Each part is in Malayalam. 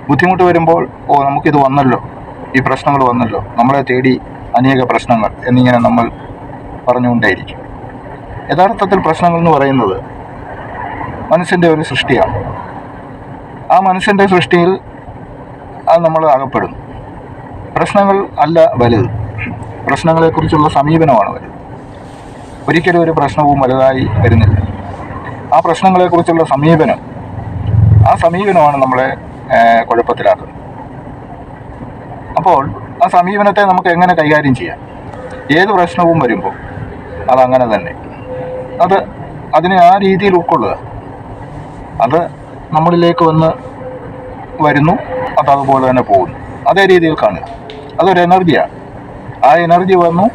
ബുദ്ധിമുട്ട് വരുമ്പോൾ നമുക്കിത് വന്നല്ലോ, ഈ പ്രശ്നങ്ങൾ വന്നല്ലോ, നമ്മളെ തേടി അനേക പ്രശ്നങ്ങൾ എന്നിങ്ങനെ നമ്മൾ പറഞ്ഞുകൊണ്ടേയിരിക്കും. യഥാർത്ഥത്തിൽ പ്രശ്നങ്ങൾ എന്ന് പറയുന്നത് മനുഷ്യൻ്റെ ഒരു സൃഷ്ടിയാണ്. ആ മനുഷ്യൻ്റെ സൃഷ്ടിയിൽ അത് നമ്മൾ അകപ്പെടുന്നു. പ്രശ്നങ്ങൾ അല്ല വലുത്, പ്രശ്നങ്ങളെക്കുറിച്ചുള്ള സമീപനമാണ് വലുത്. ഒരിക്കലും ഒരു പ്രശ്നവും വലുതായി വരുന്നില്ല. ആ പ്രശ്നങ്ങളെക്കുറിച്ചുള്ള സമീപനമാണ് നമ്മളെ കുഴപ്പത്തിലാക്കുന്നത്. അപ്പോൾ ആ സമീപനത്തെ നമുക്ക് എങ്ങനെ കൈകാര്യം ചെയ്യാം? ഏത് പ്രശ്നവും വരുമ്പോൾ അതങ്ങനെ തന്നെ, അതിനെ ആ രീതിയിൽ ഉൾക്കൊള്ളുക. അത് നമ്മളിലേക്ക് വരുന്നു, അതുപോലെ തന്നെ പോകുന്നു. അതേ രീതിയിൽ കാണുക. അതൊരു എനർജിയാണ്. ആ എനർജി വന്നു,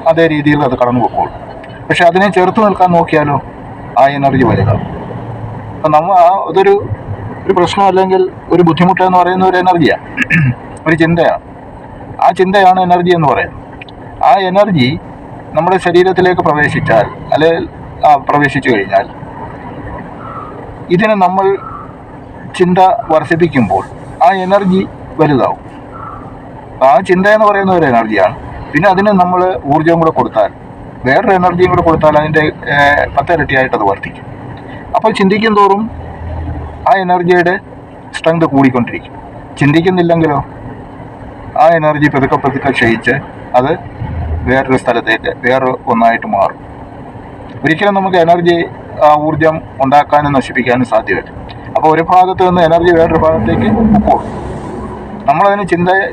അതേ രീതിയിൽ അത് കടന്നു പോയിക്കോളും. പക്ഷെ അതിനെ ചെറുത്ത് നിൽക്കാൻ നോക്കിയാലോ ആ എനർജി വലുതാവും. അപ്പം അതൊരു പ്രശ്നം അല്ലെങ്കിൽ ഒരു ബുദ്ധിമുട്ട് എന്ന് പറയുന്ന ഒരു എനർജിയാണ്, ഒരു ചിന്തയാണ്. ആ ചിന്തയാണ് എനർജി എന്ന് പറയുന്നത്. ആ എനർജി നമ്മുടെ ശരീരത്തിലേക്ക് പ്രവേശിച്ചു കഴിഞ്ഞാൽ ഇതിനെ നമ്മൾ ചിന്ത വർദ്ധിപ്പിക്കുമ്പോൾ ആ എനർജി വലുതാവും. ആ ചിന്ത എന്ന് പറയുന്ന ഒരു എനർജിയാണ്. പിന്നെ അതിന് നമ്മൾ ഊർജം കൂടെ കൊടുത്താൽ, വേറൊരു എനർജിയും കൂടെ കൊടുത്താൽ അതിൻ്റെ 10 ഇരട്ടിയായിട്ട് അത് വർദ്ധിക്കും. അപ്പോൾ ചിന്തിക്കും തോറും ആ എനർജിയുടെ സ്ട്രെങ്ത് കൂടിക്കൊണ്ടിരിക്കും. ചിന്തിക്കുന്നില്ലെങ്കിലോ ആ എനർജി പതുക്കെ ക്ഷയിച്ച് അത് വേറൊരു സ്ഥലത്തേക്ക് ഒന്നായിട്ട് മാറും. ഒരിക്കലും നമുക്ക് എനർജി ഊർജം ഉണ്ടാക്കാനും നശിപ്പിക്കാനും സാധ്യമല്ല. അപ്പോൾ ഒരു ഭാഗത്ത് നിന്ന് എനർജി വേറൊരു ഭാഗത്തേക്ക് പോകും. നമ്മളതിന്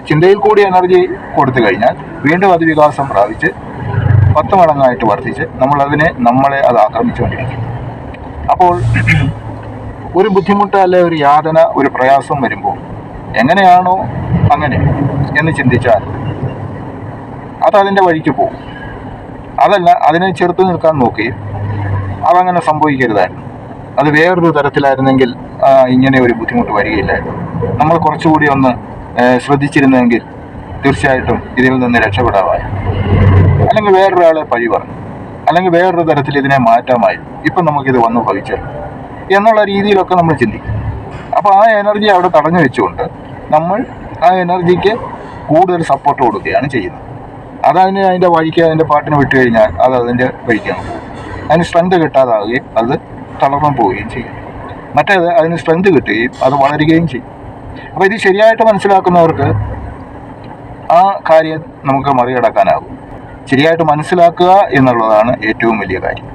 ചിന്തയിൽ കൂടി എനർജി കൊടുത്തു കഴിഞ്ഞാൽ വീണ്ടും അത് വികാസം പ്രാപിച്ച് 10 മടങ്ങായിട്ട് വർദ്ധിച്ച് നമ്മളെ അത് ആക്രമിച്ചുകൊണ്ടിരിക്കും. അപ്പോൾ ഒരു ബുദ്ധിമുട്ട് അല്ലെ ഒരു യാതന, ഒരു പ്രയാസം വരുമ്പോൾ എങ്ങനെയാണോ അങ്ങനെ എന്ന് ചിന്തിച്ചാൽ അതതിൻ്റെ വഴിക്ക് പോകും. അതല്ല, അതിനെ ചെറുത്ത് നിൽക്കാൻ നോക്കുകയും അതങ്ങനെ സംഭവിക്കരുതായിരുന്നു. അത് വേറൊരു തരത്തിലായിരുന്നെങ്കിൽ ഇങ്ങനെ ഒരു ബുദ്ധിമുട്ട് വരികയില്ലായിരുന്നു. നമ്മൾ കുറച്ചുകൂടി ഒന്ന് ശ്രദ്ധിച്ചിരുന്നെങ്കിൽ തീർച്ചയായിട്ടും ഇതിൽ നിന്ന് രക്ഷപ്പെടാമായി. അല്ലെങ്കിൽ വേറൊരാളെ പഴി പറഞ്ഞു, അല്ലെങ്കിൽ വേറൊരു തരത്തിൽ ഇതിനെ മാറ്റാമായിരുന്നു. ഇപ്പം നമുക്കിത് വന്നു ഭവിച്ചല്ലോ എന്നുള്ള രീതിയിലൊക്കെ നമ്മൾ ചിന്തിക്കും. അപ്പോൾ ആ എനർജി അവിടെ തടഞ്ഞു വെച്ചുകൊണ്ട് നമ്മൾ ആ എനർജിക്ക് കൂടുതൽ സപ്പോർട്ട് കൊടുക്കുകയാണ് ചെയ്യുന്നത്. അതിൻ്റെ വഴിക്ക്, അതിൻ്റെ പാട്ടിന് വിട്ടു കഴിഞ്ഞാൽ അത് അതിൻ്റെ വഴിക്കാണ് പോകും. അതിന് സ്ട്രെങ്ത് കിട്ടാതാവുകയും അത് തളർന്നു പോവുകയും ചെയ്യും. മറ്റേത് അതിന് സ്ട്രെങ്ത് കിട്ടുകയും അത് വളരുകയും ചെയ്യും. അപ്പോൾ ഇത് ശരിയായിട്ട് മനസ്സിലാക്കുന്നവർക്ക് ആ കാര്യം നമുക്ക് മറികടക്കാനാകും. ശരിയായിട്ട് മനസ്സിലാക്കുക എന്നുള്ളതാണ് ഏറ്റവും വലിയ കാര്യം.